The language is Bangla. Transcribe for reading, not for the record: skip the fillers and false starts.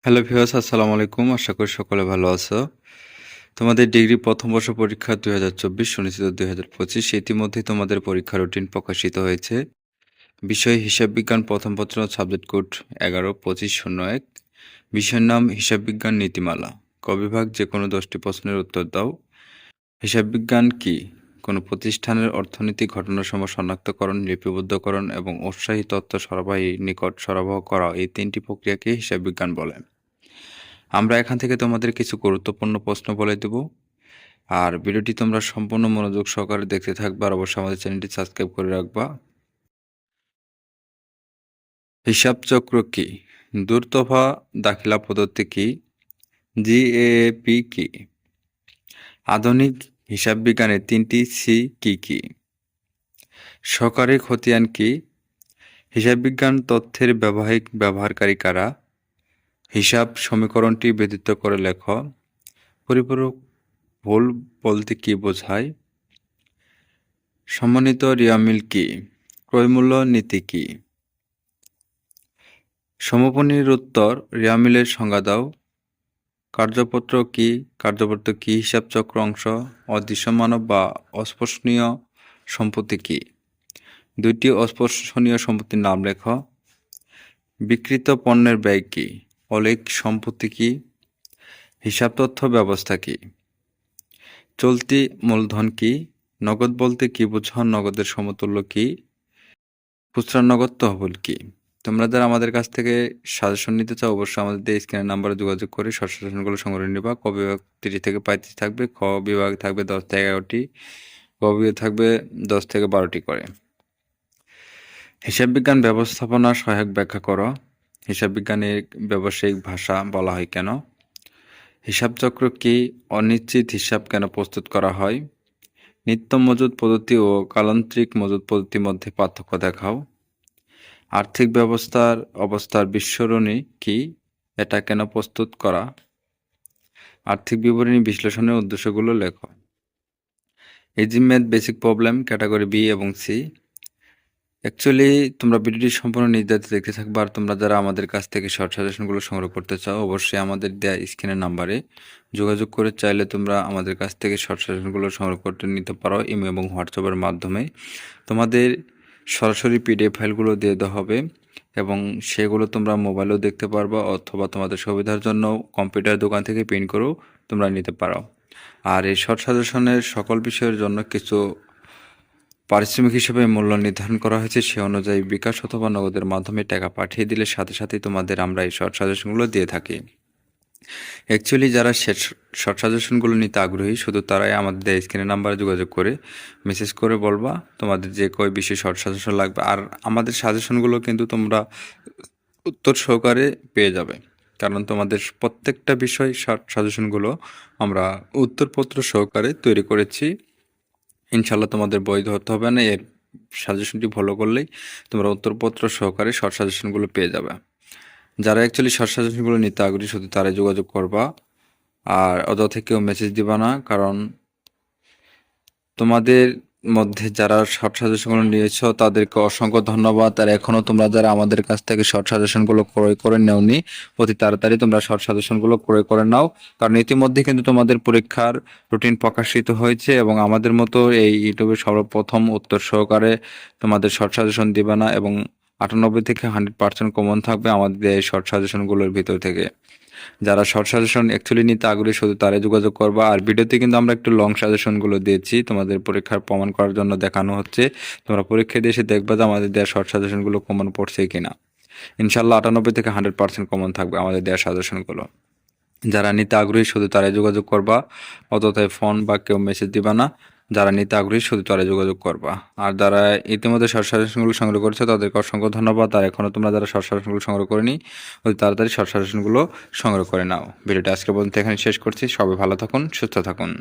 হ্যালো ভিউয়ার্স, আসসালামু আলাইকুম। আশা করি সকলে ভালো আছো। তোমাদের ডিগ্রি প্রথম বর্ষ পরীক্ষা 2024 অনুষ্ঠিত 2025 ইতিমধ্যেই তোমাদের পরীক্ষা রুটিন প্রকাশিত হয়েছে। বিষয় হিসাব বিজ্ঞান প্রথম পত্র, সাবজেক্ট কোড 11-25-01। বিষয়ের নাম হিসাব বিজ্ঞান নীতিমালা। ক বিভাগ যে কোনো 10টি প্রশ্নের উত্তর দাও। হিসাব বিজ্ঞান কি? কোনো প্রতিষ্ঠানের অর্থনৈতিক ঘটনাসমূহ শনাক্তকরণ, লিপিবদ্ধকরণ এবং উৎসাহী তথ্য সরবরাহী নিকট সরবরাহ করা, এই তিনটি প্রক্রিয়াকে হিসাব বিজ্ঞান বলে। আমরা এখান থেকে তোমাদের কিছু গুরুত্বপূর্ণ প্রশ্ন বলে দেব। আর ভিডিওটি তোমরা সম্পূর্ণ মনোযোগ সহকারে দেখতে থাকবে আর অবশ্যই আমাদের চ্যানেলটি সাবস্ক্রাইব করে রাখবা। হিসাব চক্র কি? দূরতফা দাখিলা পদ্ধতি কি? জিএপি কি? আধুনিক হিসাব বিজ্ঞানের 3টি সি কি কি? সহকারী খতিয়ান কি? হিসাব বিজ্ঞান তথ্যের ব্যবহারকারী কারা? হিসাব সমীকরণটি ব্যতীত করে লেখ। পরিপূরক ভুল বলতে কি বোঝায়? সমন্বিত রিয়ামিল কি? ক্রয়মূল্য নীতি কি? সমপনীর উত্তর, রিয়ামিলের সংজ্ঞা দাও। কার্যপত্র কি? কার্যপত্র কি হিসাব চক্র অংশ? অদৃশ্যমান বা অস্পর্শনীয় সম্পত্তি কি? 2টি অস্পর্শনীয় সম্পত্তির নাম লেখ। বিক্রিত পণ্যের ব্যয় কি? অলেখ সম্পত্তি কি? হিসাব তথ্য ব্যবস্থা কি? চলতি মূলধন কি? নগদ বলতে কি বোঝাও? নগদের সমতুল্য কি? খুচরা নগদ তহবিল কি? তোমরা যারা আমাদের কাছ থেকে সাজেশন নিতে চাও অবশ্যই আমাদের স্ক্রিনের নাম্বারে যোগাযোগ করে শর্ট সাজেশনগুলো সংগ্রহ নিবা। ক বিভাগ 30 থেকে 35 থাকবে, খ বিভাগ থাকবে 10 থেকে 11টি, গ বিভাগ থাকবে 10 থেকে 12টি করে। হিসাব বিজ্ঞান ব্যবস্থাপনা সহায়ক ব্যাখ্যা করো। হিসাব বিজ্ঞানের ব্যবসায়িক ভাষা বলা হয় কেন? হিসাব চক্র কি? অনিশ্চিত হিসাব কেন প্রস্তুত করা হয়? নিত্য মজুদ পদ্ধতি ও কালান্ত্রিক মজুদ পদ্ধতির মধ্যে পার্থক্য দেখাও। আর্থিক অবস্থার বিস্মরণী কি? এটা কেন প্রস্তুত করা? আর্থিক বিবরণী বিশ্লেষণের উদ্দেশ্যগুলো লেখো। Easy math basic problem category B এবং সি। অ্যাকচুয়ালি তোমরা ভিডিওটি সম্পূর্ণ নির্ধারিত দেখতে থাকবে। আর তোমরা যারা আমাদের কাছ থেকে শর্ট সাজেশনগুলো সংগ্রহ করতে চাও অবশ্যই আমাদের দেওয়া স্ক্রিনের নাম্বারে যোগাযোগ করে চাইলে তোমরা আমাদের কাছ থেকে শর্ট সাজেশনগুলো সংগ্রহ করতে নিতে পারো ইমেল এবং হোয়াটসঅ্যাপের মাধ্যমে। তোমাদের সরাসরি পিডিএফ ফাইলগুলো দিয়ে দেওয়া হবে এবং সেগুলো তোমরা মোবাইলেও দেখতে পারবা অথবা তোমাদের সুবিধার জন্য কম্পিউটার দোকান থেকে প্রিন্ট করেও তোমরা নিতে পারো। আর এই শর্ট সাজেশনের সকল বিষয়ের জন্য কিছু পারিশ্রমিক হিসেবে মূল্য নির্ধারণ করা হয়েছে। সে অনুযায়ী বিকাশ অথবা নগদের মাধ্যমে টাকা পাঠিয়ে দিলে সাথে সাথেই তোমাদের আমরা এই শর্ট সাজেশনগুলো দিয়ে থাকি। অ্যাকচুয়ালি যারা শর্ট সাজেশনগুলো নিতে আগ্রহী শুধু তারাই আমাদের স্ক্রিনের নাম্বারে যোগাযোগ করে মেসেজ করে বলবা তোমাদের যে কয় বিষয়ে শর্ট সাজেশন লাগবে। আর আমাদের সাজেশনগুলো কিন্তু তোমরা উত্তর সহকারে পেয়ে যাবে, কারণ তোমাদের প্রত্যেকটা বিষয় শর্ট সাজেশনগুলো আমরা উত্তরপত্র সহকারে তৈরি করেছি। ইনশাল্লাহ তোমাদের বই ধরতে হবে না, এর সাজেশনটি ফলো করলেই তোমরা উত্তরপত্র সহকারে শর্ট সাজেশনগুলো পেয়ে যাবে। যারা অ্যাকচুয়ালি শর্ট সাজেশনগুলো নিতে আগ্রহী শুধু তারাই যোগাযোগ করবা আর অযথা কেউ মেসেজ দিবা না, কারণ তোমাদের মধ্যে যারা শর্ট সাজেশনগুলো নিয়েছ তাদেরকে অসংখ্য ধন্যবাদ। আর এখনও তোমরা যারা আমাদের কাছ থেকে শর্ট সাজেশনগুলো ক্রয় করে নেওনি অতি তাড়াতাড়ি তোমরা শর্ট সাজেশনগুলো ক্রয় করে নাও, কারণ ইতিমধ্যে কিন্তু তোমাদের পরীক্ষার রুটিন প্রকাশিত হয়েছে এবং আমাদের মতো এই ইউটিউবে সর্বপ্রথম উত্তর সহকারে তোমাদের শর্ট সাজেশন দিবে না এবং 98 থেকে 100% কমন থাকবে আমাদের এই শর্ট সাজেশনগুলোর ভিতর থেকে। যারা শর্ট সাজেশন অ্যাকচুয়ালি নিতে আগ্রহী শুধু তারাই যোগাযোগ করবা। আর ভিডিওতে কিন্তু আমরা একটু লং সাজেশনগুলো দিয়েছি তোমাদের পরীক্ষার প্রমাণ করার জন্য দেখানো হচ্ছে। তোমরা পরীক্ষা দিয়ে এসে দেখবা যে আমাদের দেওয়া শর্ট সাজেশনগুলো কমন পড়ছে কিনা। ইনশাল্লাহ 98 থেকে 100% কমন থাকবে আমাদের দেওয়া সাজেশনগুলো। যারা নিতে আগ্রহী শুধু তারাই যোগাযোগ করবা, অযথায় ফোন বা কেউ মেসেজ দিবা না। যারা নিতে আগ্রহী শুধু তারাই যোগাযোগ করবা। আর যারা ইতিমধ্যে শর্ট সাজেশনগুলো সংগ্রহ করেছে তাদেরকে অসংখ্য ধন্যবাদ। আর এখনও তোমরা যারা শর্ট সাজেশনগুলো সংগ্রহ করেনি অতি তাড়াতাড়ি শর্ট সাজেশনগুলো সংগ্রহ করে নাও। ভিডিওটা আজকে পর্যন্ত এখানে শেষ করছি। সবাই ভালো থাকুন, সুস্থ থাকুন।